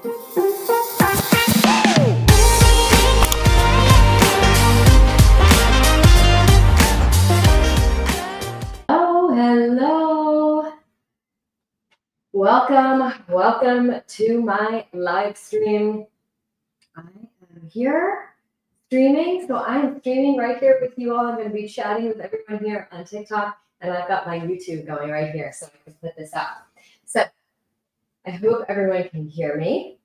Oh, hello. Welcome to my live stream. I am here streaming. So I'm streaming right here with you all. I'm going to be chatting with everyone here on TikTok, and I've got my YouTube going right here so I can put this up. So I hope everyone can hear me.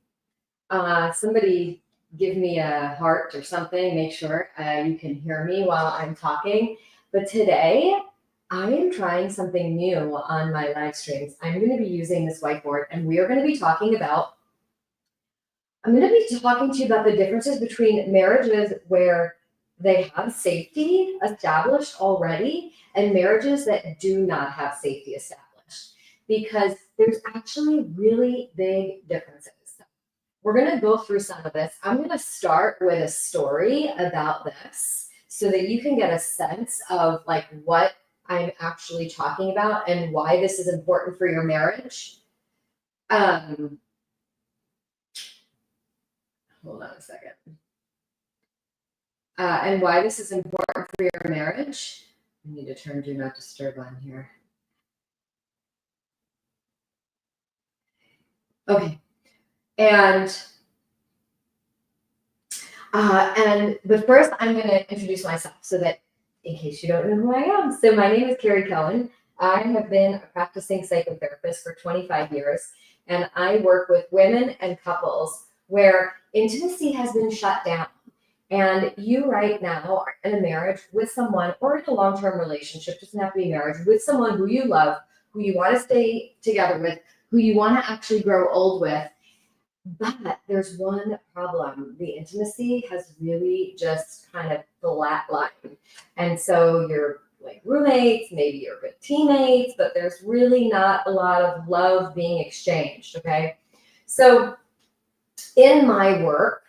Somebody give me a heart or something, make sure you can hear me while I'm talking. But today, I am trying something new on my live streams. I'm going to be using this whiteboard, and we are going to be talking about, I'm going to be talking to you about the differences between marriages where they have safety established already and marriages that do not have safety established, because there's actually really big differences. We're going to go through some of this. I'm going to start with a story about this so that you can get a sense of like what I'm actually talking about and why this is important for your marriage. Hold on a second. And why this is important for your marriage. I need to turn Do Not Disturb on here. Okay. But first, I'm going to introduce myself so that in case you don't know who I am. So my name is Carrie Cohen. I have been a practicing psychotherapist for 25 years, and I work with women and couples where intimacy has been shut down. And you right now are in a marriage with someone or in a long-term relationship, doesn't have to be marriage, with someone who you love, who you want to stay together with, who you want to actually grow old with. But there's one problem. The intimacy has really just kind of flatlined. And so you're like roommates, maybe you're good teammates, but there's really not a lot of love being exchanged, okay? So in my work,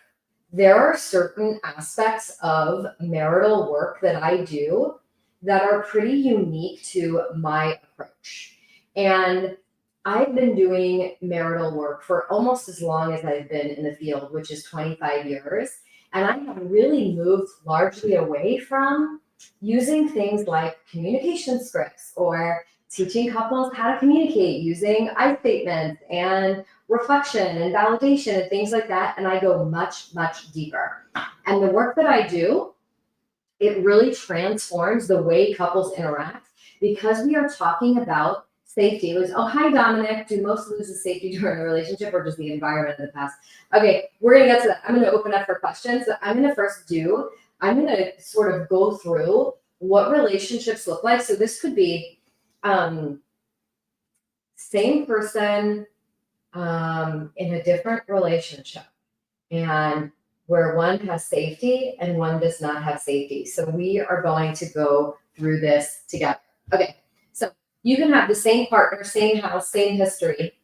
there are certain aspects of marital work that I do that are pretty unique to my approach. And I've been doing marital work for almost as long as I've been in the field, which is 25 years. And I have really moved largely away from using things like communication scripts or teaching couples how to communicate using I statements and reflection and validation and things like that. And I go much, much deeper. And the work that I do, it really transforms the way couples interact because we are talking about safety. It was, oh, hi, Dominic. Do most of this is safety during a relationship or just the environment in the past? Okay, we're going to get to that. I'm going to open up for questions. So I'm going to sort of go through what relationships look like. So this could be same person in a different relationship, and where one has safety and one does not have safety. So we are going to go through this together. Okay, so you can have the same partner, same house, same history,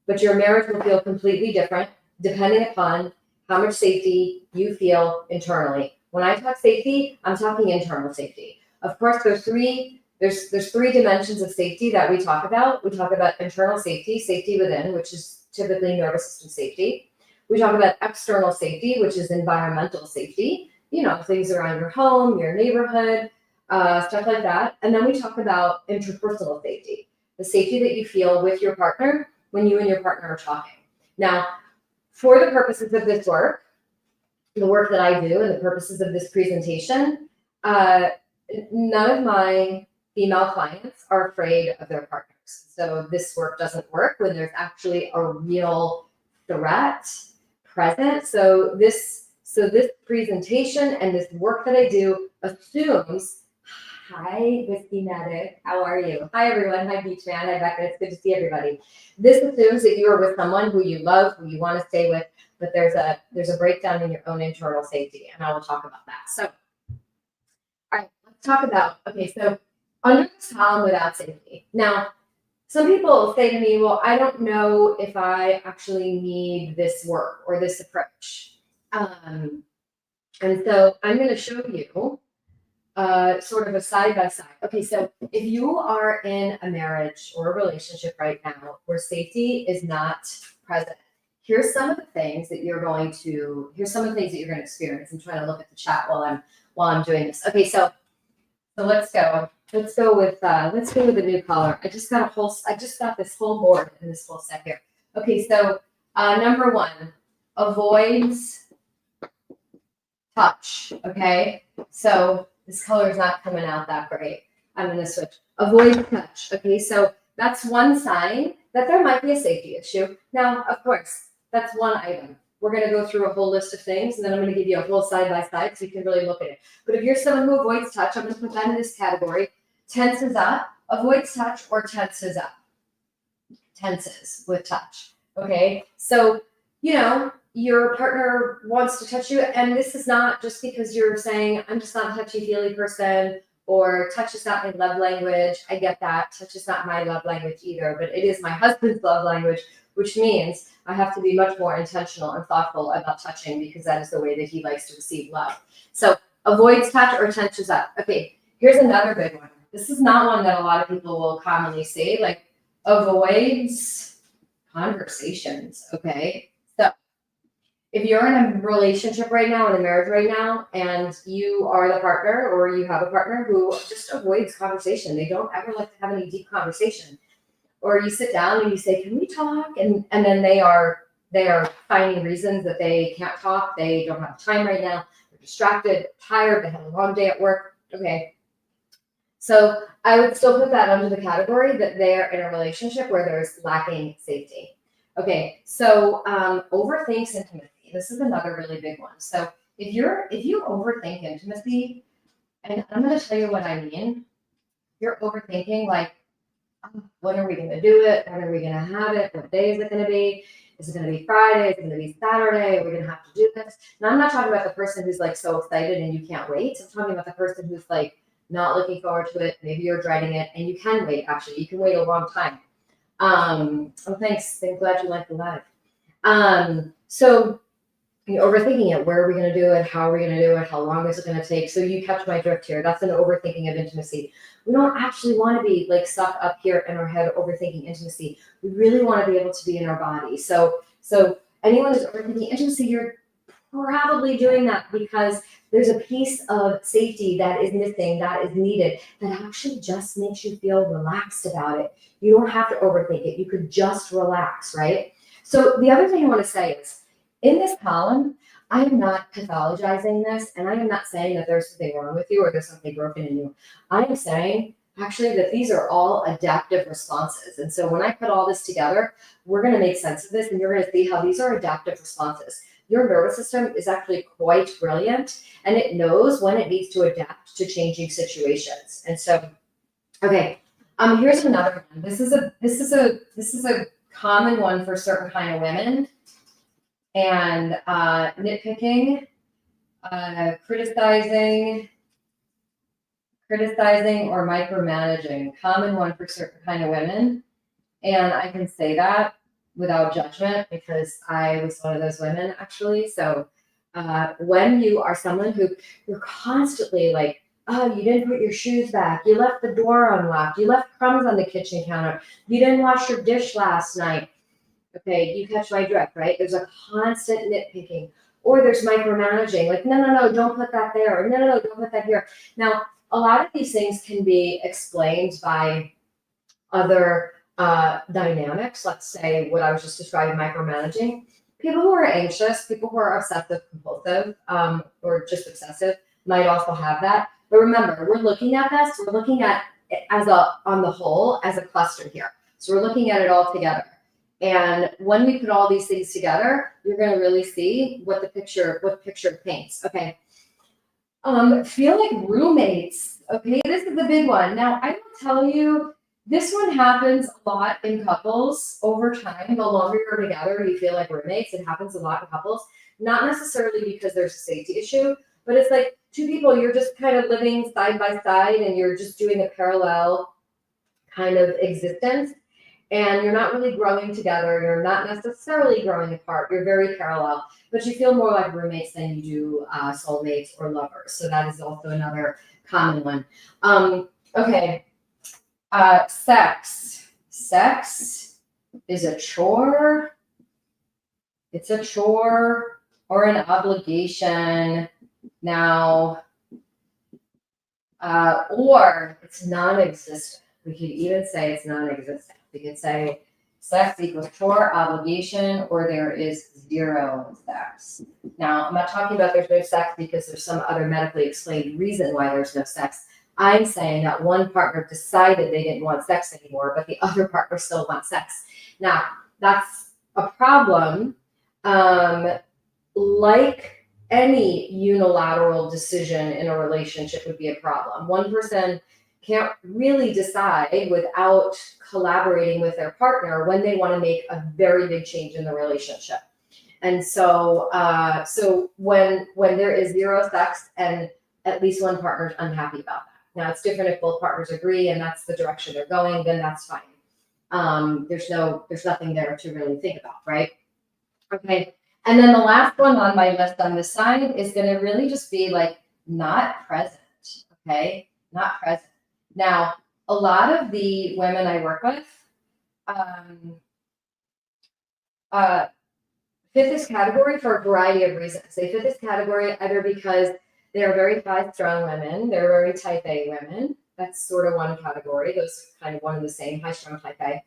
but your marriage will feel completely different depending upon how much safety you feel internally. When I talk safety, I'm talking internal safety. Of course, there's three dimensions of safety that we talk about. We talk about internal safety, safety within, which is typically nervous system safety. We talk about external safety, which is environmental safety, things around your home, your neighborhood, stuff like that. And then we talk about interpersonal safety, the safety that you feel with your partner when you and your partner are talking. Now, for the purposes of this work, the work that I do and the purposes of this presentation, none of my female clients are afraid of their partners. So this work doesn't work when there's actually a real threat present. So this presentation and this work that I do assumes, hi, Whiskey Medic, how are you? Hi, everyone. Hi, Beach Man. Hi, Becca. It's good to see everybody. This assumes that you are with someone who you love, who you want to stay with, but there's a breakdown in your own internal safety, and I will talk about that. So, all right, let's talk about, so under this column without safety. Now, some people say to me, well, I don't know if I actually need this work or this approach. And so I'm going to show you sort of a side-by-side. Okay, so if you are in a marriage or a relationship right now where safety is not present, here's some of the things that you're going to experience. I'm trying to look at the chat while I'm doing this. Okay, so let's go. Let's go with the new color. I just got this whole board and this whole set here. Okay, so number one, avoids touch. Okay, so this color is not coming out that great. I'm gonna switch. Avoid touch. Okay, so that's one sign that there might be a safety issue. Now, of course, that's one item. We're going to go through a whole list of things, and then I'm going to give you a whole side by side so you can really look at it. But if you're someone who avoids touch, I'm going to put that in this category. Tenses up, avoids touch, or tenses up. Tenses with touch. Okay, so your partner wants to touch you, and this is not just because you're saying, I'm just not a touchy-feely person, or touch is not my love language. I get that. Touch is not my love language either, but it is my husband's love language, which means I have to be much more intentional and thoughtful about touching because that is the way that he likes to receive love. So avoids touch or tensions up. Okay, here's another big one. This is not one that a lot of people will commonly say, like avoids conversations. Okay, so if you're in a relationship right now, in a marriage right now, and you are the partner or you have a partner who just avoids conversation, they don't ever like to have any deep conversation. Or you sit down and you say, can we talk? And then they are finding reasons that they can't talk. They don't have time right now. They're distracted, tired. They had a long day at work. Okay. So I would still put that under the category that they're in a relationship where there's lacking safety. Okay. So overthinks intimacy. This is another really big one. So if you overthink intimacy, and I'm going to tell you what I mean. You're overthinking, like, when are we going to do it? When are we going to have it? What day is it going to be? Is it going to be Friday? Is it going to be Saturday? Are we going to have to do this? Now, I'm not talking about the person who's like so excited and you can't wait. I'm talking about the person who's like not looking forward to it. Maybe you're dreading it, and you can wait. Actually, you can wait a long time. Oh, thanks. I'm glad you liked the live. So you're overthinking it. Where are we going to do it? How are we going to do it? How long is it going to take? So you catch my drift here. That's an overthinking of intimacy. We don't actually want to be like stuck up here in our head overthinking intimacy. We really want to be able to be in our body. So anyone who's overthinking intimacy, you're probably doing that because there's a piece of safety that is missing, that is needed, that actually just makes you feel relaxed about it. You don't have to overthink it. You could just relax, right? So the other thing I want to say is, in this column, I am not pathologizing this, and I am not saying that there's something wrong with you or there's something broken in you. I am saying, actually, that these are all adaptive responses. And so when I put all this together, we're going to make sense of this, and you're going to see how these are adaptive responses. Your nervous system is actually quite brilliant, and it knows when it needs to adapt to changing situations. And so, okay, here's another one. This is a common one for certain kind of women. And nitpicking, criticizing or micromanaging, common one for certain kind of women. And I can say that without judgment because I was one of those women actually. So when you are someone who you're constantly like, oh, you didn't put your shoes back, you left the door unlocked, you left crumbs on the kitchen counter, you didn't wash your dish last night. Okay, you catch my drift, right? There's a constant nitpicking, or there's micromanaging, like, no, don't put that there, or no, don't put that here. Now, a lot of these things can be explained by other dynamics. Let's say what I was just describing, micromanaging. People who are anxious, people who are obsessive compulsive, or just obsessive might also have that. But remember, we're looking at this, we're looking at it on the whole, as a cluster here. So we're looking at it all together. And when we put all these things together, you're going to really see what picture paints. Okay. Feel like roommates. Okay, this is the big one. Now, I will tell you, this one happens a lot in couples over time. The longer you're together, you feel like roommates. It happens a lot in couples, not necessarily because there's a safety issue, but it's like two people, you're just kind of living side by side and you're just doing a parallel kind of existence. And you're not really growing together. You're not necessarily growing apart. You're very parallel, but you feel more like roommates than you do soulmates or lovers. So that is also another common one. Okay. Sex. Sex is a chore. It's a chore or an obligation now, or it's non-existent. We could even say it's non-existent. We could say sex equals chore, obligation, or there is zero sex. Now, I'm not talking about there's no sex because there's some other medically explained reason why there's no sex. I'm saying that one partner decided they didn't want sex anymore, but the other partner still wants sex. Now, that's a problem. Like any unilateral decision in a relationship would be a problem. One person can't really decide without collaborating with their partner when they want to make a very big change in the relationship. And so, when there is zero sex and at least one partner is unhappy about that. Now it's different if both partners agree and that's the direction they're going, then that's fine. There's nothing there to really think about, right? Okay. And then the last one on my list on this side is going to really just be like not present. Okay. Not present. Now, a lot of the women I work with fit this category for a variety of reasons. They fit this category either because they're very high-strung women, they're very type A women. That's sort of one category. Those are kind of one and the same, high-strung type A.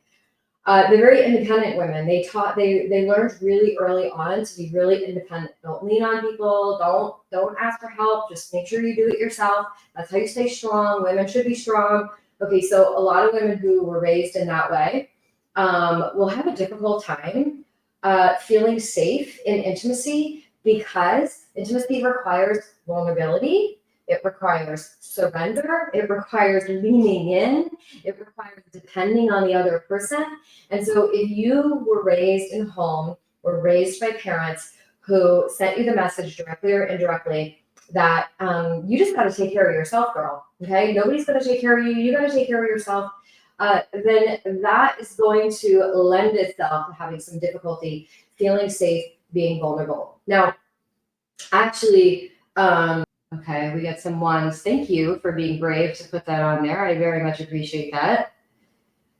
They're very independent women. They learned really early on to be really independent. Don't lean on people. Don't ask for help. Just make sure you do it yourself. That's how you stay strong. Women should be strong. Okay, so a lot of women who were raised in that way will have a difficult time feeling safe in intimacy because intimacy requires vulnerability. It requires surrender. It requires leaning in. It requires depending on the other person. And so if you were raised in a home or raised by parents who sent you the message directly or indirectly that you just got to take care of yourself, girl, okay? Nobody's going to take care of you. You got to take care of yourself. Then that is going to lend itself to having some difficulty feeling safe, being vulnerable. Now, actually, okay, we got some ones. Thank you for being brave to put that on there. I very much appreciate that.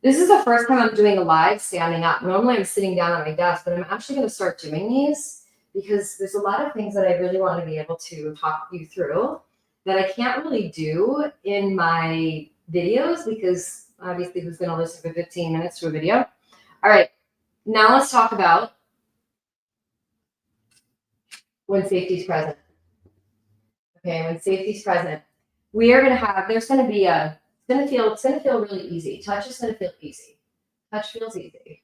This is the first time I'm doing a live standing up. Normally I'm sitting down at my desk, but I'm actually going to start doing these because there's a lot of things that I really want to be able to talk you through that I can't really do in my videos because obviously who's going to listen for 15 minutes to a video? All right, now let's talk about when safety is present. Okay, when safety is present, we are going to have, there's going to be a, it's going to feel really easy. Touch is going to feel easy. Touch feels easy.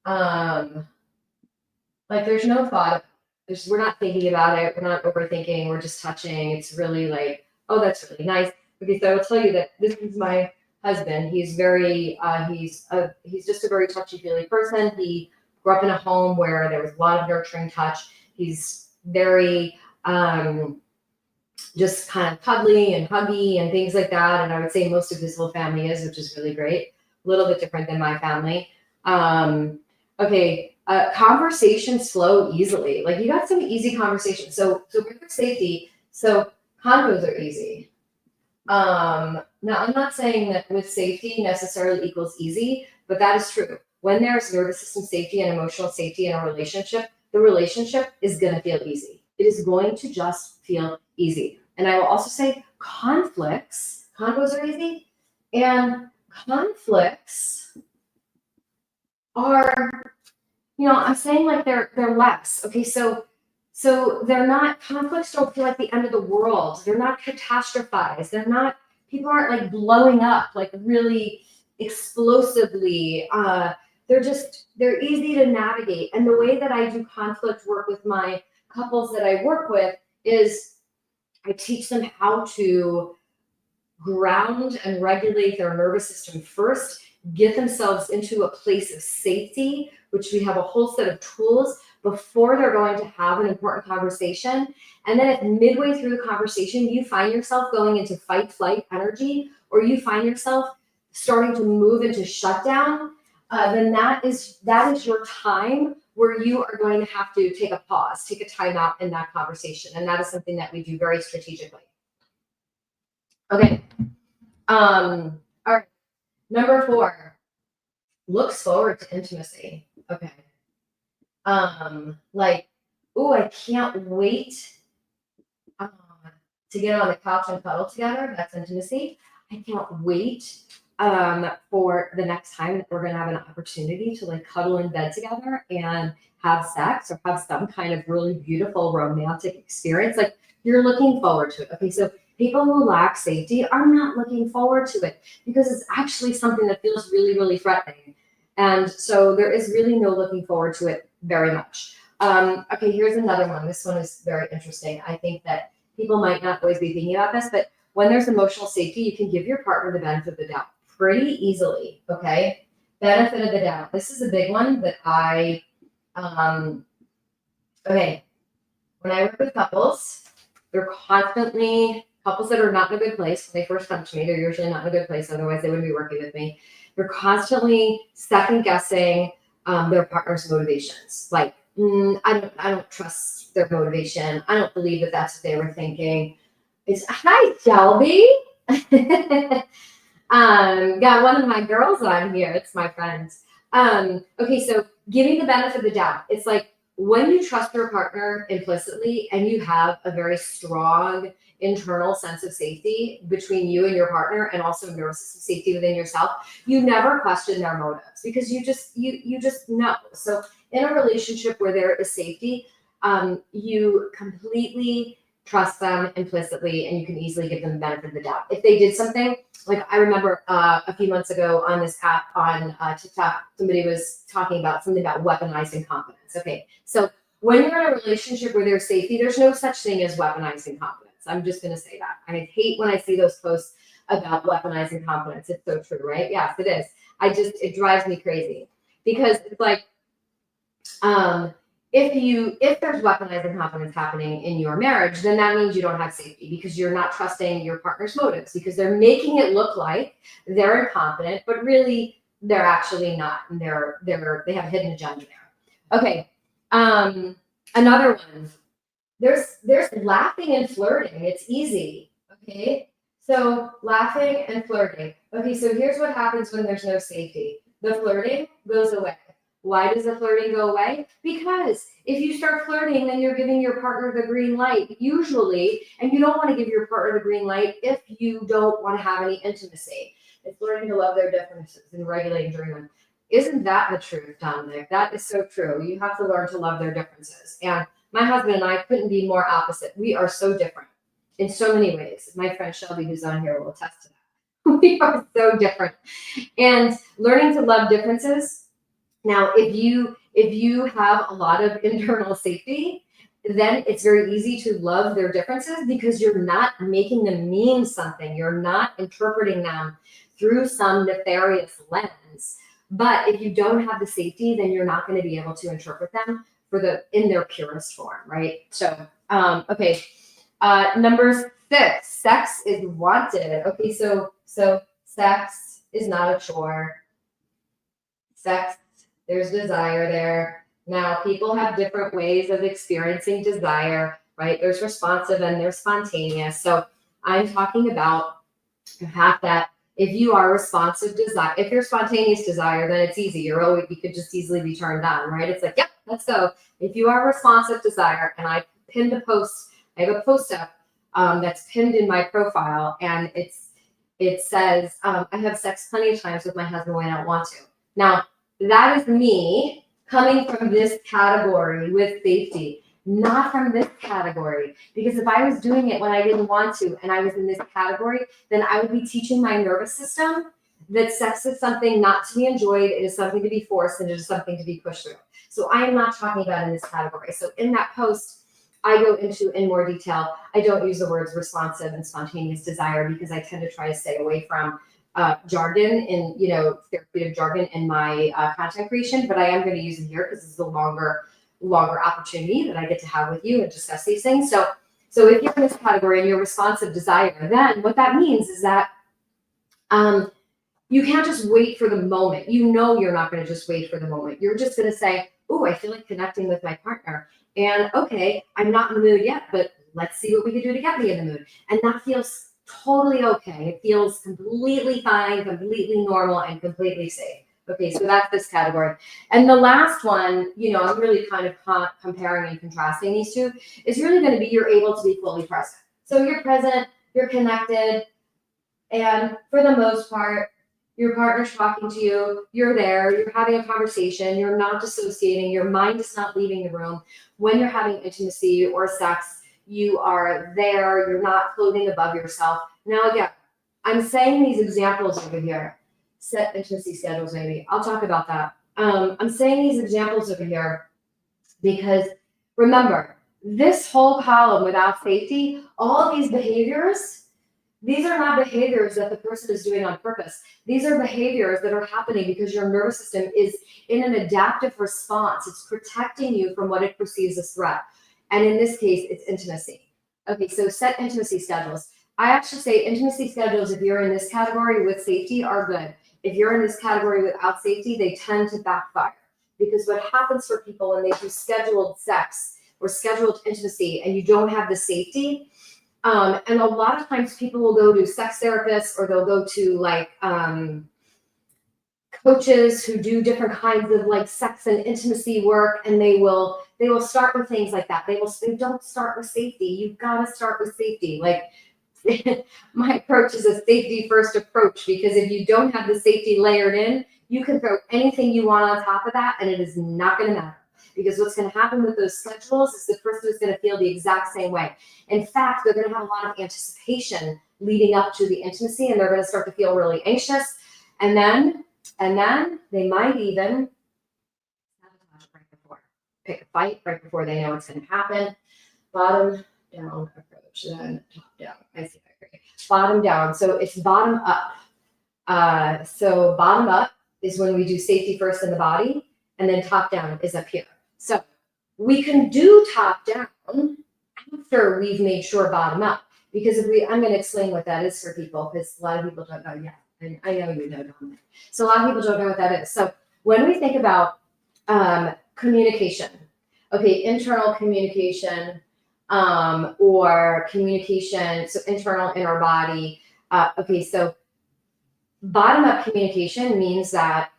Like there's no thought. We're not thinking about it. We're not overthinking. We're just touching. It's really like, oh, that's really nice. Okay, so I will tell you that this is my husband. He's very, he's just a very touchy-feely person. He grew up in a home where there was a lot of nurturing touch. He's very, just kind of cuddly and huggy and things like that. And I would say most of his whole family is, which is really great. A little bit different than my family. Okay, conversations flow easily. Like you got some easy conversations. So with safety, so convos are easy. Now I'm not saying that with safety necessarily equals easy, but that is true. When there's nervous system safety and emotional safety in a relationship, the relationship is going to feel easy. It is going to just feel easy. And I will also say convos are easy, and conflicts are, I'm saying like they're less. Okay, so they're not, conflicts don't feel like the end of the world. They're not catastrophized. People aren't like blowing up like really explosively. They're easy to navigate. And the way that I do conflict work with my couples that I work with is I teach them how to ground and regulate their nervous system first, get themselves into a place of safety, which we have a whole set of tools before they're going to have an important conversation. And then if midway through the conversation, you find yourself going into fight, flight energy, or you find yourself starting to move into shutdown, then that is your time where you are going to have to take a pause, take a time out in that conversation. And that is something that we do very strategically. Okay. All right. Number 4, looks forward to intimacy. Okay. like, oh, I can't wait to get on the couch and cuddle together. That's intimacy. I can't wait for the next time that we're going to have an opportunity to like cuddle in bed together and have sex or have some kind of really beautiful romantic experience. Like you're looking forward to it. Okay, so people who lack safety are not looking forward to it because it's actually something that feels really, really threatening. And so there is really no looking forward to it very much. Okay, here's another one. This one is very interesting. I think that people might not always be thinking about this, but when there's emotional safety, you can give your partner the benefit of the doubt pretty easily, okay? Benefit of the doubt. This is a big one that okay, when I work with couples, they're constantly, couples that are not in a good place, when they first come to me, they're usually not in a good place, otherwise they wouldn't be working with me. They're constantly second guessing their partner's motivations. Like, I don't trust their motivation. I don't believe that that's what they were thinking. Hi, Shelby. Got one of my girls on here. It's my friend. Okay, so giving the benefit of the doubt. It's like when you trust your partner implicitly and you have a very strong internal sense of safety between you and your partner and also nervous system safety within yourself, you never question their motives because you just know. So in a relationship where there is safety, you completely trust them implicitly and you can easily give them the benefit of the doubt. If they did something, like I remember a few months ago on this app on TikTok, somebody was talking about something about weaponizing confidence. Okay, so when you're in a relationship where there's safety, there's no such thing as weaponizing confidence. I'm just going to say that. I hate when I see those posts about weaponizing confidence. It's so true, right? Yes, it is. It drives me crazy because it's like, if there's weaponizing confidence happening in your marriage, then that means you don't have safety because you're not trusting your partner's motives because they're making it look like they're incompetent, but really they're actually not, and they have a hidden agenda there. Okay, another one. There's laughing and flirting. It's easy. Okay, so laughing and flirting. Okay, so here's what happens when there's no safety. The flirting goes away. Why does the flirting go away? Because if you start flirting, then you're giving your partner the green light, usually, and you don't want to give your partner the green light if you don't want to have any intimacy. It's learning to love their differences and regulating during them. Isn't that the truth, Dominic? That is so true. You have to learn to love their differences. And my husband and I couldn't be more opposite. We are so different in so many ways. My friend Shelby, who's on here, will attest to that. We are so different. And learning to love differences. Now, if you have a lot of internal safety, then it's very easy to love their differences because you're not making them mean something. You're not interpreting them through some nefarious lens. But if you don't have the safety, then you're not going to be able to interpret them in their purest form, right? So, okay. Number 6, sex is wanted. Okay, so sex is not a chore. Sex, there's desire there. Now, people have different ways of experiencing desire, right? There's responsive and there's spontaneous. So I'm talking about the fact that if you are responsive desire, if you're spontaneous desire, then it's easy. You could just easily be turned on, right? It's like, yep, let's go. If you are responsive desire, and I pinned a post, I have a post up that's pinned in my profile, and it says, I have sex plenty of times with my husband when I don't want to. Now, that is me coming from this category with safety, not from this category. Because if I was doing it when I didn't want to and I was in this category, then I would be teaching my nervous system that sex is something not to be enjoyed, it is something to be forced, and it is something to be pushed through. So I am not talking about in this category. So in that post, I go into in more detail. I don't use the words responsive and spontaneous desire because I tend to try to stay away from jargon and therapeutic jargon in my content creation, but I am going to use it here because this is a longer opportunity that I get to have with you and discuss these things. So if you're in this category and you're responsive desire, then what that means is that you can't just wait for the moment. You're not going to just wait for the moment. You're just going to say, oh, I feel like connecting with my partner. And okay, I'm not in the mood yet, but let's see what we can do to get me in the mood. And that feels totally okay. It feels completely fine, completely normal, and completely safe. Okay, so that's this category. And the last one, I'm really kind of comparing and contrasting these two, is really going to be you're able to be fully present. So you're present, you're connected, and for the most part, your partner's talking to you, you're there, you're having a conversation, you're not dissociating, your mind is not leaving the room. When you're having intimacy or sex, you are there, you're not floating above yourself. Now, again, I'm saying these examples over here, set intimacy schedules, maybe. I'll talk about that. I'm saying these examples over here because remember, this whole column without safety, all these behaviors, these are not behaviors that the person is doing on purpose. These are behaviors that are happening because your nervous system is in an adaptive response. It's protecting you from what it perceives as threat. And in this case, it's intimacy. Okay, so set intimacy schedules. I actually say intimacy schedules, if you're in this category with safety, are good. If you're in this category without safety, they tend to backfire. Because what happens for people when they do scheduled sex or scheduled intimacy and you don't have the safety, and a lot of times people will go to sex therapists or they'll go to coaches who do different kinds of sex and intimacy work, and they will start with things like that. They don't start with safety. You've got to start with safety. My approach is a safety first approach, because if you don't have the safety layered in, you can throw anything you want on top of that and it is not going to matter. Because what's going to happen with those schedules is the person is going to feel the exact same way. In fact, they're going to have a lot of anticipation leading up to the intimacy, and they're going to start to feel really anxious. And then they might even pick a fight right before they know what's going to happen. Bottom down approach, then top down. I see that great. Bottom down. So it's bottom up. So bottom up is when we do safety first in the body, and then top down is up here. So we can do top down after we've made sure bottom up, because I'm going to explain what that is for people, because a lot of people don't know yet. And I know you know, Dominic. So a lot of people don't know what that is. So when we think about communication, okay, internal communication or communication, so internal in our body. Okay, so bottom up communication means that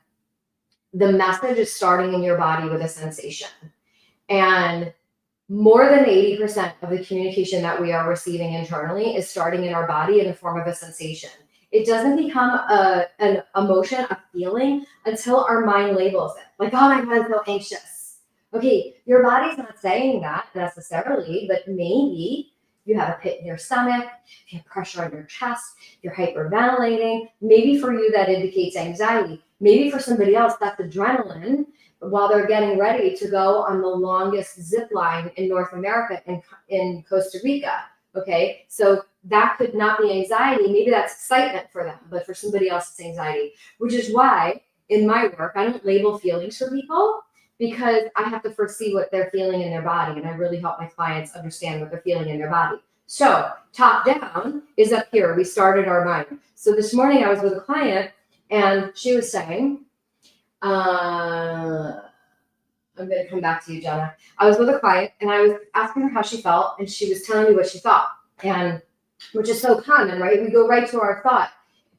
the message is starting in your body with a sensation. And more than 80% of the communication that we are receiving internally is starting in our body in the form of a sensation. It doesn't become an emotion, a feeling, until our mind labels it. Like, oh my God, I feel anxious. Okay, your body's not saying that necessarily, but maybe you have a pit in your stomach, you have pressure on your chest, you're hyperventilating. Maybe for you that indicates anxiety. Maybe for somebody else that's adrenaline while they're getting ready to go on the longest zip line in North America in Costa Rica. Okay, so that could not be anxiety. Maybe that's excitement for them, but for somebody else it's anxiety, which is why in my work, I don't label feelings for people, because I have to first see what they're feeling in their body. And I really help my clients understand what they're feeling in their body. So top down is up here. We started our mind. So this morning I was with a client and she was saying, I'm going to come back to you, Jenna. I was with a client and I was asking her how she felt, and she was telling me what she thought, and which is so common, right? We go right to our thought.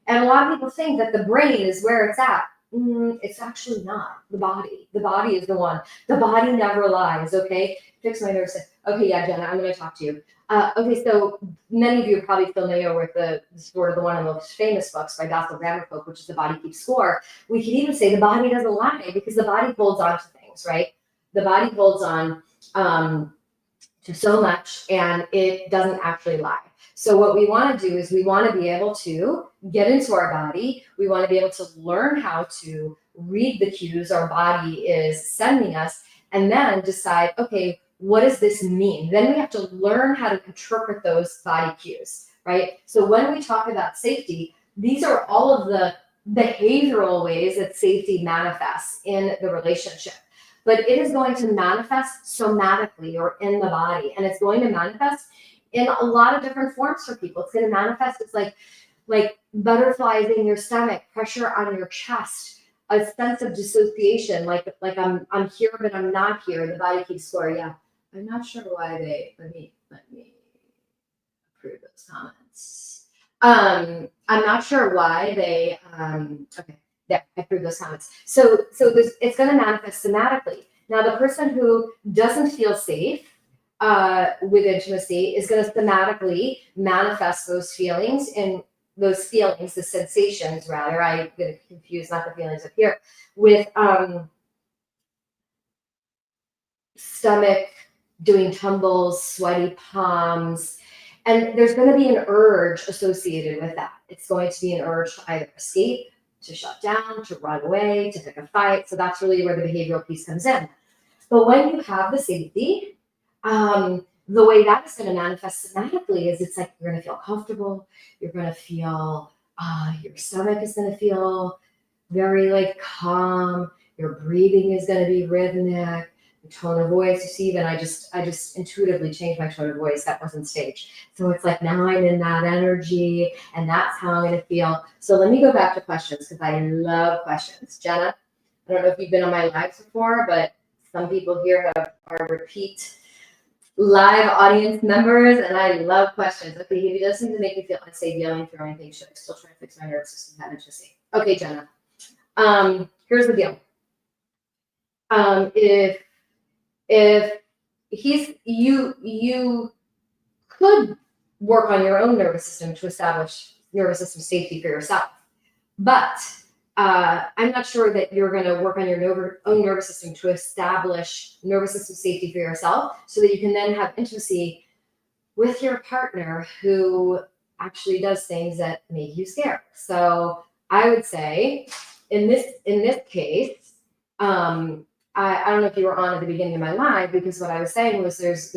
And a lot of people think that the brain is where it's at. It's actually not. The body. The body is the one. The body never lies, okay? Fix my nerves. Okay, yeah, Jenna, I'm going to talk to you. Okay, so many of you are probably familiar with the one of the most famous books by Dr. Gramerfolk, which is The Body Keeps Score. We could even say the body doesn't lie, because the body holds on to things, right? The body holds on to so much, and it doesn't actually lie. So what we want to do is we want to be able to get into our body. We want to be able to learn how to read the cues our body is sending us, and then decide, okay, what does this mean? Then we have to learn how to interpret those body cues, right? So when we talk about safety, these are all of the behavioral ways that safety manifests in the relationship. But it is going to manifest somatically or in the body, and it's going to manifest in a lot of different forms for people. It's going to manifest as like butterflies in your stomach, pressure on your chest, a sense of dissociation, like I'm here but I'm not here. The body keeps score. Yeah, I'm not sure why they let me approve those comments. I'm not sure why they Yeah, I approve those comments. So it's going to manifest somatically. Now, the person who doesn't feel safe with intimacy is going to thematically manifest those feelings, the sensations rather. I get confused, not the feelings up here, with stomach doing tumbles, sweaty palms. And there's going to be an urge associated with that. It's going to be an urge to either escape, to shut down, to run away, to pick a fight. So that's really where the behavioral piece comes in. But when you have the safety, the way that is going to manifest somatically is it's like you're going to feel comfortable. You're going to feel, your stomach is going to feel very like calm. Your breathing is going to be rhythmic. The tone of voice, you see, then I just intuitively changed my tone of voice. That wasn't staged. So it's like now I'm in that energy, and that's how I'm going to feel. So let me go back to questions because I love questions. Jenna, I don't know if you've been on my lives before, but some people here are repeat live audience members, and I love questions. Okay, if it doesn't make me feel unsafe yelling through anything, should I still try to fix my nervous system? That interesting. Okay, Jenna. Here's the deal. If you could work on your own nervous system to establish nervous system safety for yourself, but I'm not sure that you're going to work on your own nervous system to establish nervous system safety for yourself so that you can then have intimacy with your partner who actually does things that make you scared. So I would say in this case, I don't know if you were on at the beginning of my live, because what I was saying was there's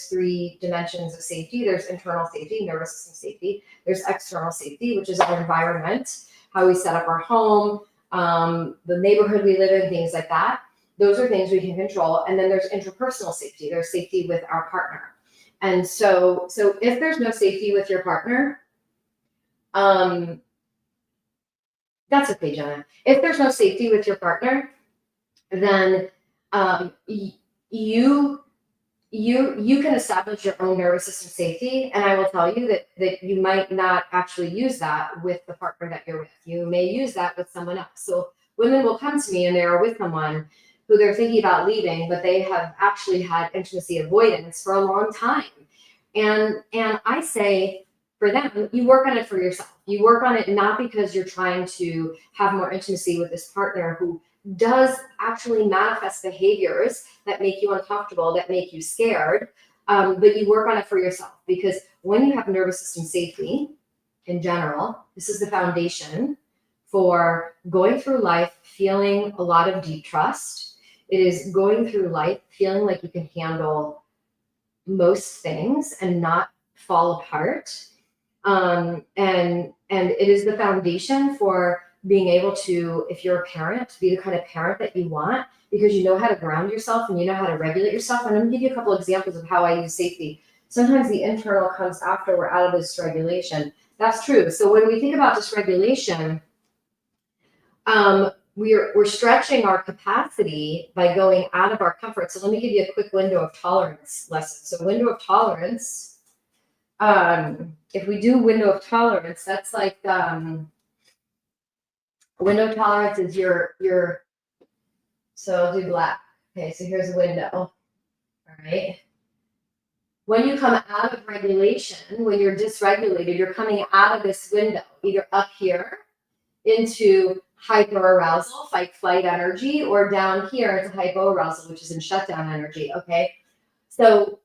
three dimensions of safety. There's internal safety, nervous system safety. There's external safety, which is our environment, how we set up our home, the neighborhood we live in, things like that. Those are things we can control. And then there's interpersonal safety. There's safety with our partner. And so if there's no safety with your partner, that's okay, Jenna. If there's no safety with your partner, then you can establish your own nervous system safety. And I will tell you that you might not actually use that with the partner that you're with. You may use that with someone else. So women will come to me and they are with someone who they're thinking about leaving, but they have actually had intimacy avoidance for a long time. And I say, for them, you work on it for yourself. You work on it not because you're trying to have more intimacy with this partner who does actually manifest behaviors that make you uncomfortable, that make you scared, but you work on it for yourself. Because when you have nervous system safety in general, this is the foundation for going through life feeling a lot of deep trust. It is going through life feeling like you can handle most things and not fall apart. And it is the foundation for being able to, if you're a parent, be the kind of parent that you want, because you know how to ground yourself and you know how to regulate yourself. And I'm gonna give you a couple examples of how I use safety. Sometimes the internal comes after we're out of dysregulation. That's true. So when we think about dysregulation, we're stretching our capacity by going out of our comfort. So let me give you a quick window of tolerance lesson. So window of tolerance, if we do window of tolerance, that's like, window tolerance is your, so I'll do black. Okay, so here's a window, all right? When you come out of regulation, when you're dysregulated, you're coming out of this window, either up here into hyperarousal, fight, flight energy, or down here into hypoarousal, which is in shutdown energy, okay? So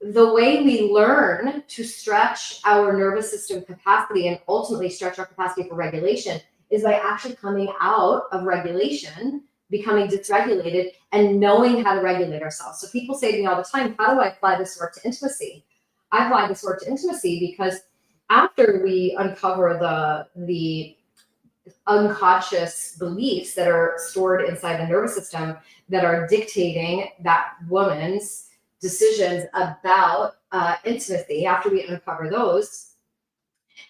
the way we learn to stretch our nervous system capacity and ultimately stretch our capacity for regulation is by actually coming out of regulation, becoming dysregulated, and knowing how to regulate ourselves. So people say to me all the time, how do I apply this work to intimacy? I apply this work to intimacy because after we uncover the unconscious beliefs that are stored inside the nervous system that are dictating that woman's decisions about intimacy, after we uncover those,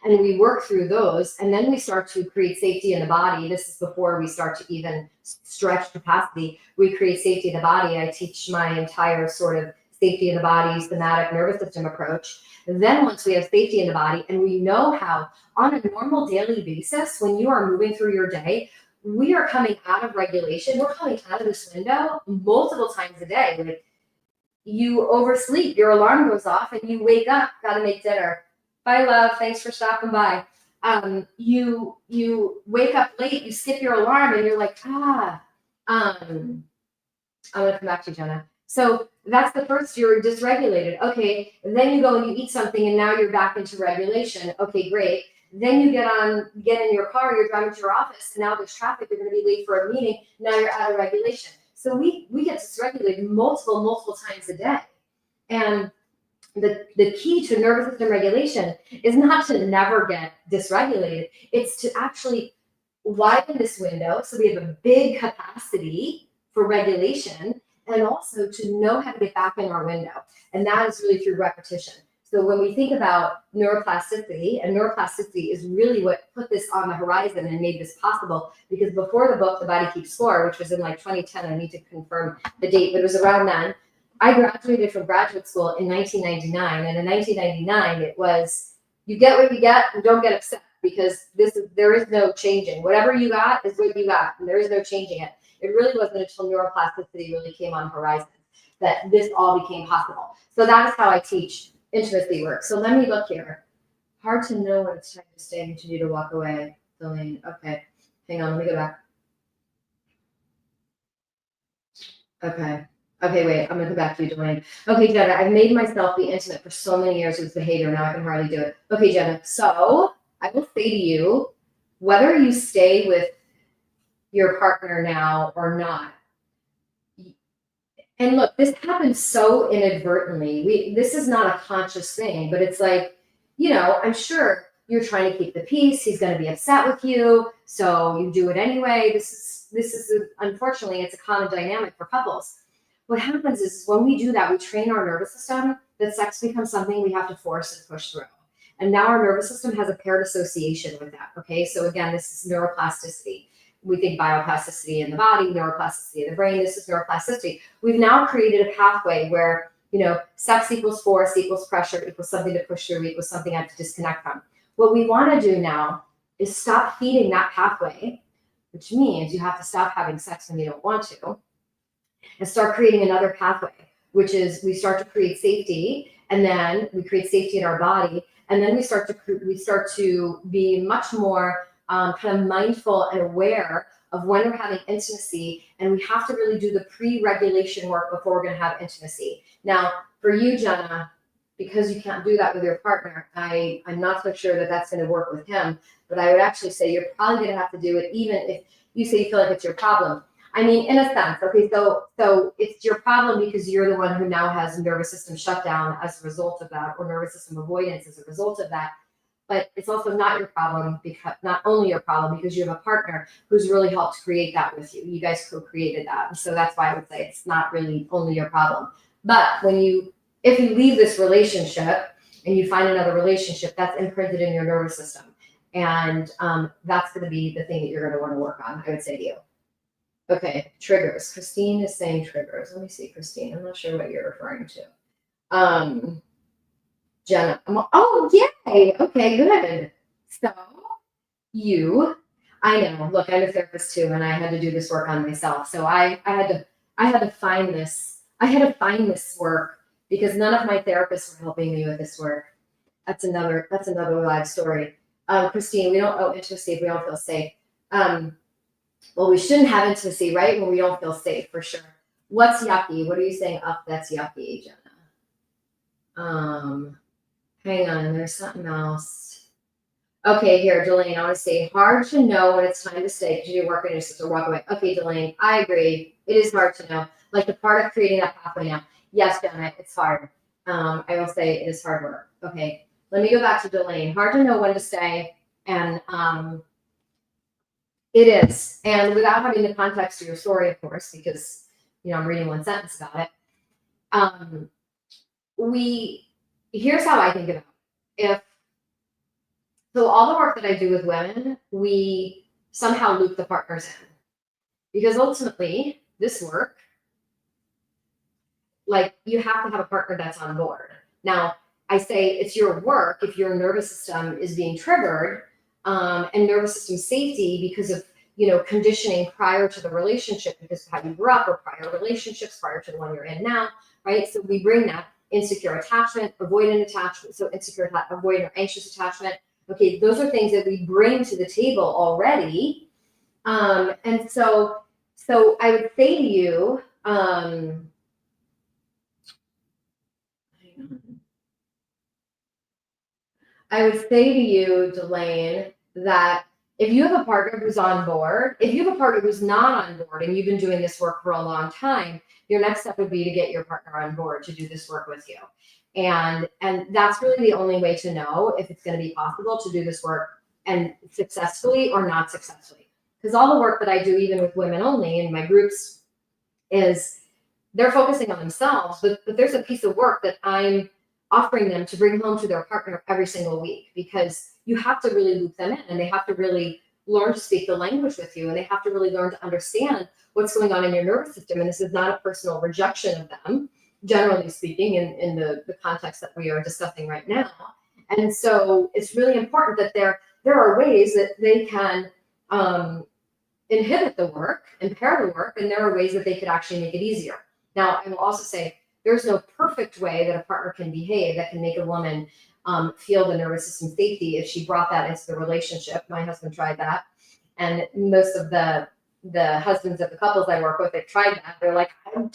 and we work through those, and then we start to create safety in the body. This is before we start to even stretch capacity. We create safety in the body. I teach my entire sort of safety in the body, somatic nervous system approach. And then once we have safety in the body and we know how on a normal daily basis, when you are moving through your day, we are coming out of regulation. We're coming out of this window multiple times a day. Like, you oversleep, your alarm goes off and you wake up, gotta make dinner. Bye, love, thanks for stopping by. You wake up late, you skip your alarm and you're like, I'm gonna come back to you, Jenna. So that's the first, you're dysregulated. Okay, and then you go and you eat something and now you're back into regulation. Okay, great. Then you get in your car, you're driving to your office, and now there's traffic, you're gonna be late for a meeting, now you're out of regulation. So we get dysregulated multiple times a day. And the key to nervous system regulation is not to never get dysregulated. It's to actually widen this window so we have a big capacity for regulation, and also to know how to get back in our window. And that is really through repetition. So when we think about neuroplasticity, and neuroplasticity is really what put this on the horizon and made this possible, because before the book, The Body Keeps Score, which was in like 2010, I need to confirm the date, but it was around then, I graduated from graduate school in 1999. And in 1999, it was, you get what you get and don't get upset, because there is no changing. Whatever you got is what you got, and there is no changing it. It really wasn't until neuroplasticity really came on the horizon that this all became possible. So that is how I teach intimacy work. So let me look here. Hard to know when it's time to stay and continue to walk away. Delaney. Okay. Hang on, let me go back. Okay, wait, I'm gonna come back to you, Delaney. Okay, Jenna, I've made myself be intimate for so many years with behavior, now I can hardly do it. Okay, Jenna, so I will say to you, whether you stay with your partner now or not, and look, this happens so inadvertently. This is not a conscious thing, but it's like, I'm sure you're trying to keep the peace. He's going to be upset with you, so you do it anyway. This is unfortunately, it's a common dynamic for couples. What happens is when we do that, we train our nervous system that sex becomes something we have to force and push through. And now our nervous system has a paired association with that. Okay, so again, this is neuroplasticity. We think bioplasticity in the body, neuroplasticity in the brain. This is neuroplasticity. We've now created a pathway where, sex equals force, equals pressure, equals something to push through, equals something I have to disconnect from. What we want to do now is stop feeding that pathway, which means you have to stop having sex when you don't want to, and start creating another pathway, which is we start to create safety, and then we create safety in our body, and then we start to be much more kind of mindful and aware of when we're having intimacy, and we have to really do the pre-regulation work before we're going to have intimacy. Now, for you, Jenna, because you can't do that with your partner, I'm not so sure that that's going to work with him, but I would actually say you're probably going to have to do it even if you say you feel like it's your problem. I mean, in a sense, okay, so it's your problem because you're the one who now has nervous system shutdown as a result of that, or nervous system avoidance as a result of that. But it's also not your problem, because not only your problem because you have a partner who's really helped create that with you. You guys co-created that. And so that's why I would say it's not really only your problem. But if you leave this relationship and you find another relationship, that's imprinted in your nervous system. And that's going to be the thing that you're going to want to work on, I would say to you. Okay, triggers. Christine is saying triggers. Let me see, Christine. I'm not sure what you're referring to. Jenna. Oh, yay. Okay, good. So I know. Look, I'm a therapist too, and I had to do this work on myself. So I had to find this. I had to find this work because none of my therapists were helping me with this work. That's another live story. Christine, we don't intimacy if we don't feel safe. Well, we shouldn't have intimacy, right? When we don't feel safe, for sure. What's yucky? What are you saying? Up, that's yucky, Jenna. Hang on, there's something else. Okay, here, Delane, I want to say hard to know when it's time to stay because you do work on your sister walk away. Okay, Delane, I agree. It is hard to know. Like the part of creating that pathway now. Yes, Jenna, it's hard. I will say it is hard work. Okay, let me go back to Delane. Hard to know when to stay, and it is. And without having the context of your story, of course, because I'm reading one sentence about it. Here's how I think about it. So all the work that I do with women, we somehow loop the partners in. Because ultimately, this work like you have to have a partner that's on board. Now, I say it's your work if your nervous system is being triggered, and nervous system safety because of conditioning prior to the relationship, because of how you grew up, or prior relationships prior to the one you're in now, right? So we bring that insecure attachment, avoidant attachment, so insecure, avoidant, or anxious attachment. Okay, those are things that we bring to the table already. And so I would say to you, I would say to you, Delane, that if you have a partner who's on board, if you have a partner who's not on board and you've been doing this work for a long time, your next step would be to get your partner on board to do this work with you. And that's really the only way to know if it's going to be possible to do this work and successfully or not successfully. Because all the work that I do, even with women only in my groups, is they're focusing on themselves, but there's a piece of work that I'm offering them to bring home to their partner every single week, because you have to really loop them in, and they have to really learn to speak the language with you, and they have to really learn to understand what's going on in your nervous system. And this is not a personal rejection of them, generally speaking, in the context that we are discussing right now. And so it's really important that there are ways that they can inhibit the work, impair the work, and there are ways that they could actually make it easier. Now, I will also say there's no perfect way that a partner can behave that can make a woman feel the nervous system safety if she brought that into the relationship. My husband tried that, and most of the husbands of the couples I work with, they've tried that. They're like, I would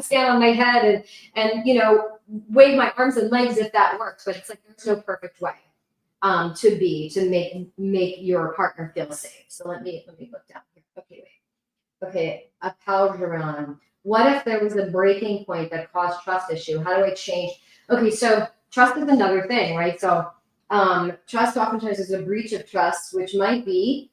stand on my head and wave my arms and legs if that works, but it's like there's no perfect way to make your partner feel safe. So let me look down here. Okay, wait. Okay, a Palgeron. What if there was a breaking point that caused trust issue? How do I change? Okay, so trust is another thing, right? So trust oftentimes is a breach of trust, which might be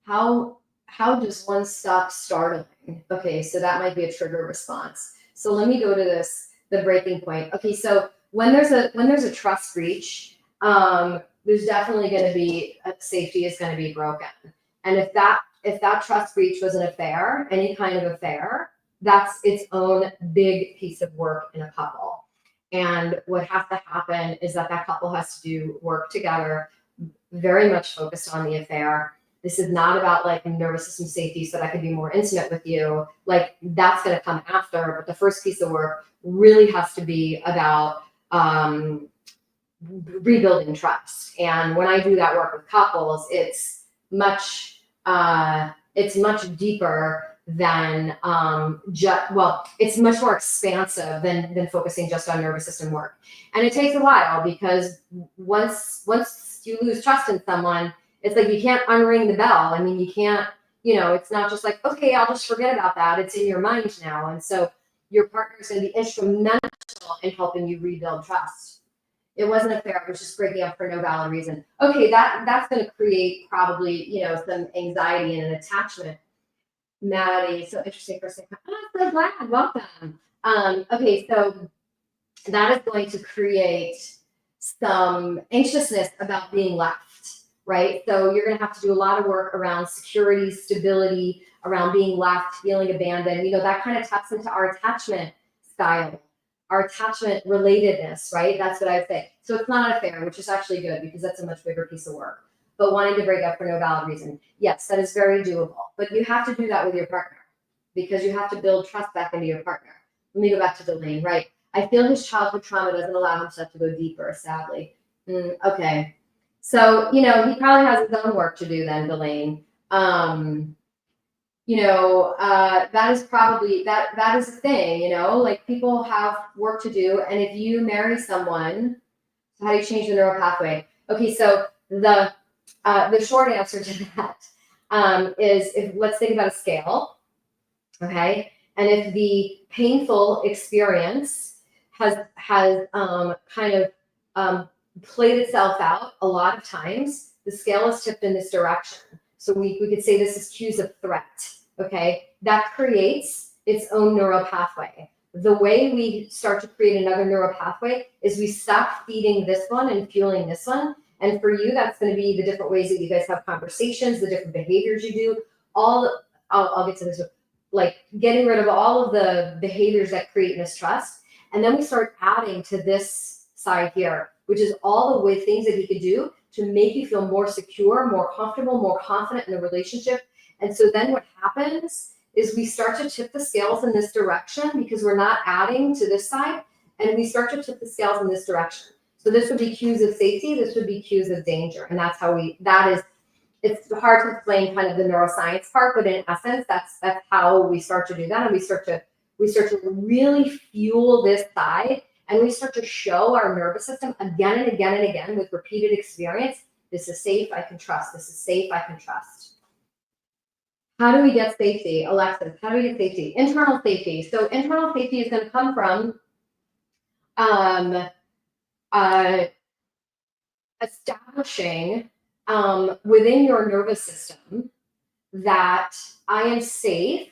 how does one stop startling? Okay, so that might be a trigger response. So let me go to the breaking point. Okay, so when there's a trust breach, there's definitely going to be safety is going to be broken. And if that trust breach was an affair, any kind of affair, that's its own big piece of work in a couple. And what has to happen is that couple has to do work together, very much focused on the affair. This is not about like nervous system safety so that I can be more intimate with you. Like that's going to come after. But the first piece of work really has to be about rebuilding trust. And when I do that work with couples, it's much deeper than it's much more expansive than focusing just on nervous system work. And it takes a while, because once you lose trust in someone, it's like you can't unring the bell. I mean, you can't, it's not just like, okay, I'll just forget about that. It's in your mind now. And so your partner is going to be instrumental in helping you rebuild trust. It wasn't a affair. It was just breaking up for no valid reason. Okay, that's going to create probably, some anxiety and an attachment. Maddie, so interesting for a second. Oh, I'm so glad. Welcome. Okay, so that is going to create some anxiousness about being left, right? So you're going to have to do a lot of work around security, stability, around being left, feeling abandoned. That kind of taps into our attachment style, our attachment relatedness, right? That's what I would say. So it's not an affair, which is actually good, because that's a much bigger piece of work. But wanting to break up for no valid reason, yes, that is very doable. But you have to do that with your partner, because you have to build trust back into your partner. Let me go back to Delane, right? I feel his childhood trauma doesn't allow himself to go deeper, sadly. Okay. So, he probably has his own work to do then, Delane. That is probably, that is a thing, like people have work to do. And if you marry someone, so how do you change the neural pathway? Okay, so the short answer to that is, if let's think about a scale, okay? And if the painful experience has kind of played itself out a lot of times, the scale is tipped in this direction. So we could say this is cues of threat, okay? That creates its own neural pathway. The way we start to create another neural pathway is we stop feeding this one and fueling this one. And for you, that's going to be the different ways that you guys have conversations, the different behaviors you do. I'll get to this. like getting rid of all of the behaviors that create mistrust. And then we start adding to this side here, which is all the things that he could do to make you feel more secure, more comfortable, more confident in the relationship. And so then what happens is we start to tip the scales in this direction because we're not adding to this side, and we start to tip the scales in this direction. So this would be cues of safety, this would be cues of danger. And that's how it's hard to explain kind of the neuroscience part, but in essence, that's how we start to do that. And we start to really fuel this side, and we start to show our nervous system again and again and again with repeated experience, this is safe, I can trust. This is safe, I can trust. How do we get safety? Alexis, how do we get safety? Internal safety. So internal safety is going to come from establishing within your nervous system that I am safe,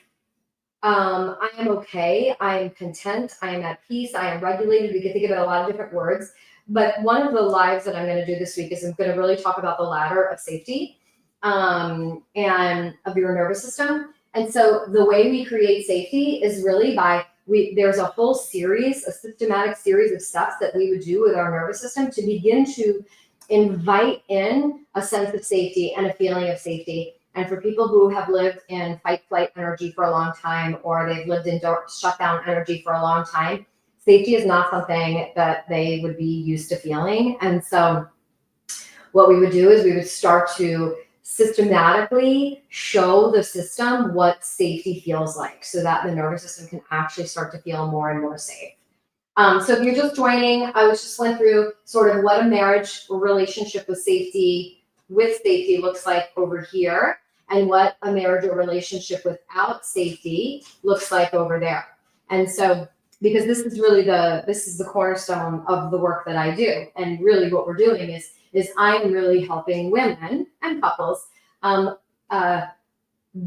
I am okay, I am content, I am at peace, I am regulated. We can think about a lot of different words, but one of the lives that I'm going to do this week is I'm going to really talk about the ladder of safety and of your nervous system. And so the way we create safety is really by there's a whole series, a systematic series of steps that we would do with our nervous system to begin to invite in a sense of safety and a feeling of safety. And for people who have lived in fight-flight energy for a long time, or they've lived in shutdown energy for a long time, safety is not something that they would be used to feeling. And so what we would do is we would start to systematically show the system what safety feels like so that the nervous system can actually start to feel more and more safe. So if you're just joining, I was just went through sort of what a marriage relationship with safety looks like over here, and what a marriage or relationship without safety looks like over there. And so, because this is really the cornerstone of the work that I do, and really what we're doing is I'm really helping women and couples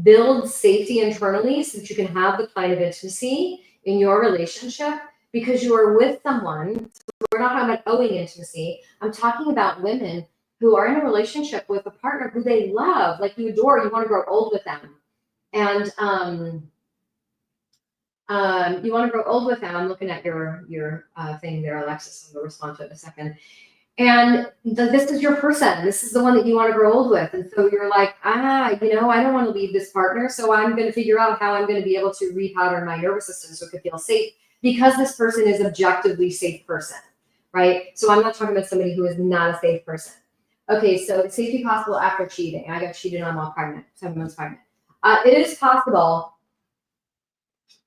build safety internally so that you can have the kind of intimacy in your relationship because you are with someone. So we're not talking about owing intimacy. I'm talking about women who are in a relationship with a partner who they love, like you adore, you want to grow old with them. And you want to grow old with them. I'm looking at your thing there, Alexis. I'll respond to it in a second. And this is your person. This is the one that you want to grow old with. And so you're like, I don't want to leave this partner. So I'm going to figure out how I'm going to be able to repattern my nervous system so it could feel safe because this person is objectively safe person, right? So I'm not talking about somebody who is not a safe person. Okay, so is safety possible after cheating? I got cheated on while pregnant, 7 months pregnant. It is possible.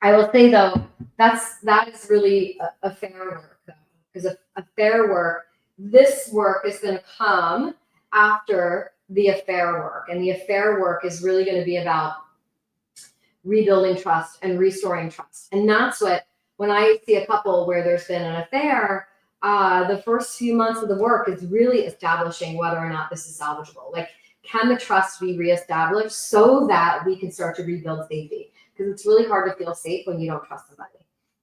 I will say though, that is really a fair work though, because a fair work. This work is going to come after the affair work. And the affair work is really going to be about rebuilding trust and restoring trust. And that's when I see a couple where there's been an affair, the first few months of the work is really establishing whether or not this is salvageable. Like, can the trust be reestablished so that we can start to rebuild safety? Because it's really hard to feel safe when you don't trust somebody.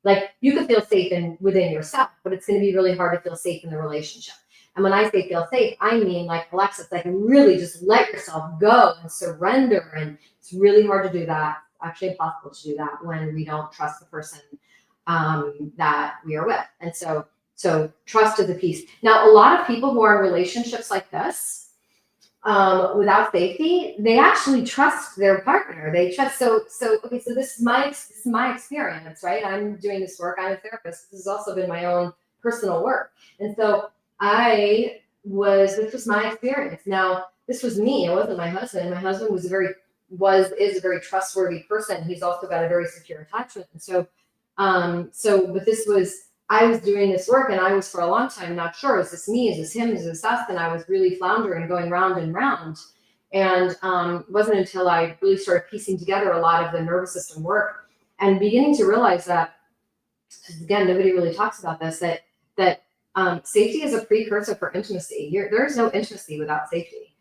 Like, you can feel safe within yourself, but it's going to be really hard to feel safe in the relationship. And when I say feel safe, I mean like Alexis, like really just let yourself go and surrender. And it's really hard to do that. Actually impossible to do that when we don't trust the person that we are with. And so trust is a piece. Now, a lot of people who are in relationships like this, without safety, they actually trust their partner. They trust. So this is my experience, right? I'm doing this work. I'm a therapist. This has also been my own personal work. And so this was my experience. Now, this was me. It wasn't my husband. My husband is a very trustworthy person. He's also got a very secure attachment. And so but I was doing this work and I was for a long time not sure, is this me, is this him, is this us? And I was really floundering, going round and round. And it wasn't until I really started piecing together a lot of the nervous system work and beginning to realize that, again, nobody really talks about this, that safety is a precursor for intimacy. There is no intimacy without safety.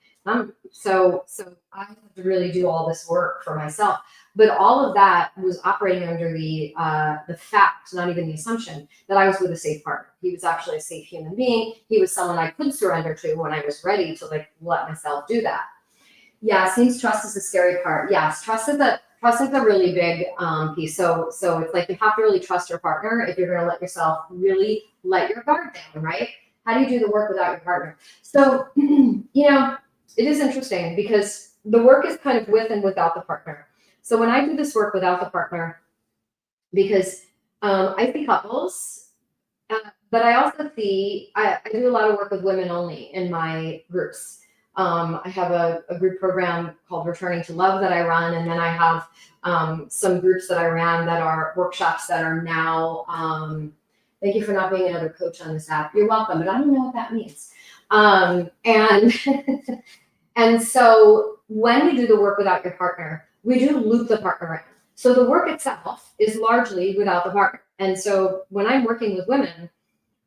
So I had to really do all this work for myself. But all of that was operating under the fact, not even the assumption, that I was with a safe partner. He was actually a safe human being. He was someone I could surrender to when I was ready to let myself do that. Yeah, seems trust is the scary part. Yes, trust is Trust is a really big piece. So it's like you have to really trust your partner if you're going to let yourself really let your guard down, right? How do you do the work without your partner? So, it is interesting because the work is kind of with and without the partner. So when I do this work without the partner, because I see couples, but I also see, I do a lot of work with women only in my groups. I have a group program called Returning to Love that I run, and then I have some groups that I ran that are workshops that are now, thank you for not being another coach on this app. You're welcome, but I don't know what that means. And and so when we do the work without your partner, we do loop the partner in. So the work itself is largely without the partner. And so when I'm working with women,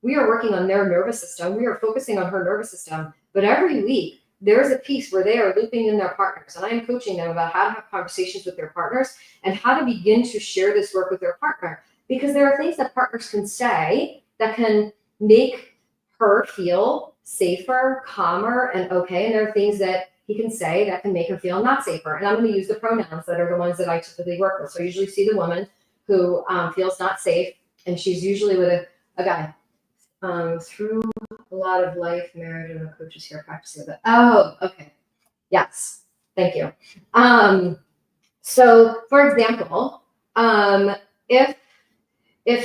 we are working on their nervous system. We are focusing on her nervous system. But every week, there's a piece where they are looping in their partners. And I am coaching them about how to have conversations with their partners and how to begin to share this work with their partner. Because there are things that partners can say that can make her feel safer, calmer, and okay. And there are things that he can say that can make her feel not safer. And I'm going to use the pronouns that are the ones that I typically work with. So I usually see the woman who feels not safe, and she's usually with a guy. Through a lot of life, marriage, and the coaches here practicing with it. Oh, okay. Yes. Thank you. So for example, if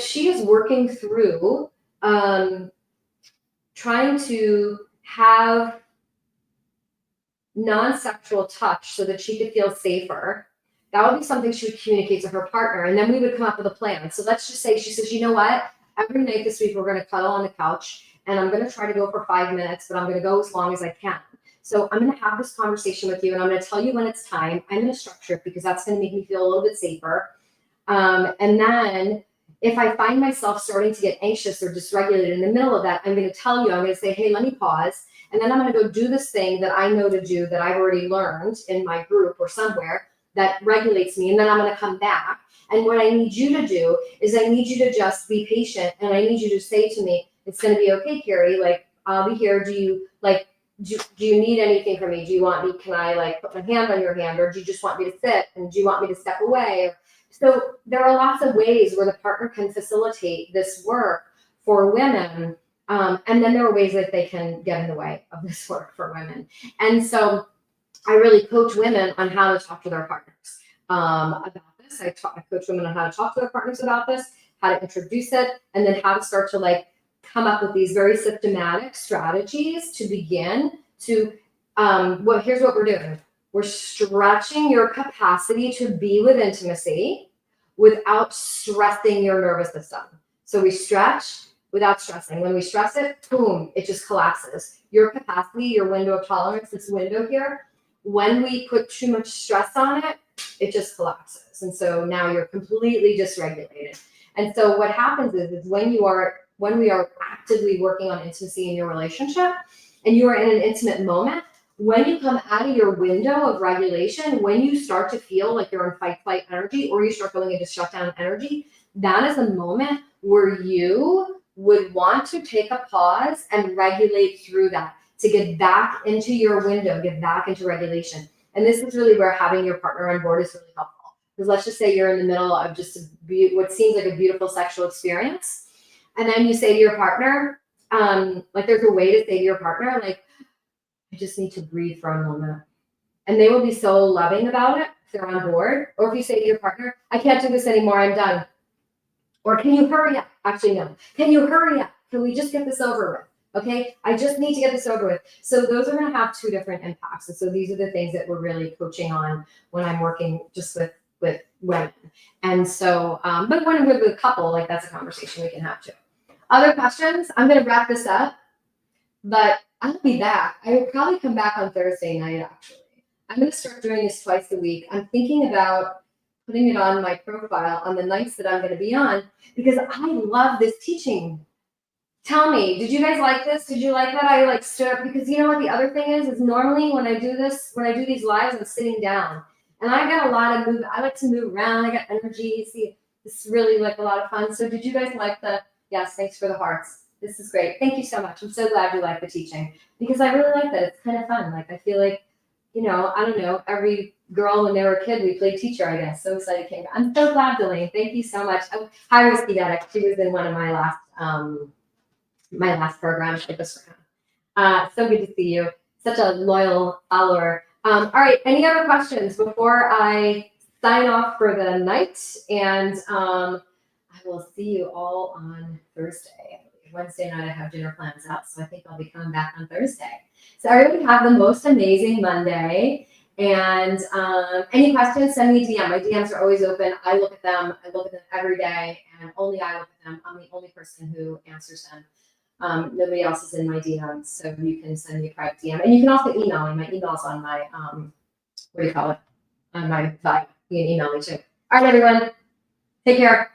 she is working through trying to have non-sexual touch so that she could feel safer, that would be something she would communicate to her partner, and then we would come up with a plan. So let's just say she says, you know what? Every night this week, we're going to cuddle on the couch, and I'm going to try to go for 5 minutes, but I'm going to go as long as I can. So I'm going to have this conversation with you, and I'm going to tell you when it's time. I'm going to structure it because that's going to make me feel a little bit safer. And then if I find myself starting to get anxious or dysregulated in the middle of that, I'm going to tell you, I'm going to say, hey, let me pause. And then I'm going to go do this thing that I know to do that I've already learned in my group or somewhere that regulates me. And then I'm going to come back. And what I need you to do is I need you to just be patient. And I need you to say to me, it's going to be okay, Carrie. Like, I'll be here. Do you need anything from me? Do you want me, can I put my hand on your hand? Or do you just want me to sit? And do you want me to step away? So there are lots of ways where the partner can facilitate this work for women. And then there are ways that they can get in the way of this work for women. And so I really coach women on how to talk to their partners about this. I coach women on how to talk to their partners about this, how to introduce it, and then how to start to come up with these very systematic strategies to begin to, here's what we're doing. We're stretching your capacity to be with intimacy without stressing your nervous system. So we stretch without stressing. When we stress it, boom, it just collapses. Your capacity, your window of tolerance, this window here, when we put too much stress on it, it just collapses. And so now you're completely dysregulated. And so what happens is when we are actively working on intimacy in your relationship and you are in an intimate moment, when you come out of your window of regulation, when you start to feel like you're in fight flight energy or you start going into shutdown energy, that is a moment where you would want to take a pause and regulate through that to get back into your window, get back into regulation. And this is really where having your partner on board is really helpful. Because let's just say you're in the middle of just what seems like a beautiful sexual experience. And then you say to your partner, there's a way to say to your partner, I just need to breathe for a moment. And they will be so loving about it if they're on board. Or if you say to your partner, I can't do this anymore, I'm done. Or can you hurry up? Actually, no. Can you hurry up? Can we just get this over with? Okay, I just need to get this over with. So those are going to have two different impacts. And so these are the things that we're really coaching on when I'm working just with women. And so, but when we're with a couple, that's a conversation we can have too. Other questions? I'm going to wrap this up, but I'll be back. I will probably come back on Thursday night, actually. I'm going to start doing this twice a week. I'm thinking about putting it on my profile on the nights that I'm going to be on because I love this teaching. Tell me, did you guys like this? Did you like that I stood up? Because you know what the other thing is normally when I do these lives, I'm sitting down. And I got a lot of movement. I like to move around. I got energy. See, this is really a lot of fun. So did you guys like yes, thanks for the hearts. This is great. Thank you so much. I'm so glad you like the teaching because I really like that. It's kind of fun. I feel like I don't know, every girl when they were a kid, we played teacher, I guess. So excited, King. I'm so glad, Delaney. Thank you so much. Oh, hi, Whiskey Addict. She was in one of my last programs. So good to see you. Such a loyal follower. All right, any other questions before I sign off for the night? And I will see you all on Thursday. Wednesday night I have dinner plans out, so I think I'll be coming back on Thursday. So everybody have the most amazing Monday. And any questions, send me a DM. My DMs are always open. I look at them. I look at them every day, and only I look at them. I'm the only person who answers them. Nobody else is in my DMs, so you can send me a private DM. And you can also email me. My email's on my, what do you call it? On my bio. You can email me too. All right, everyone. Take care.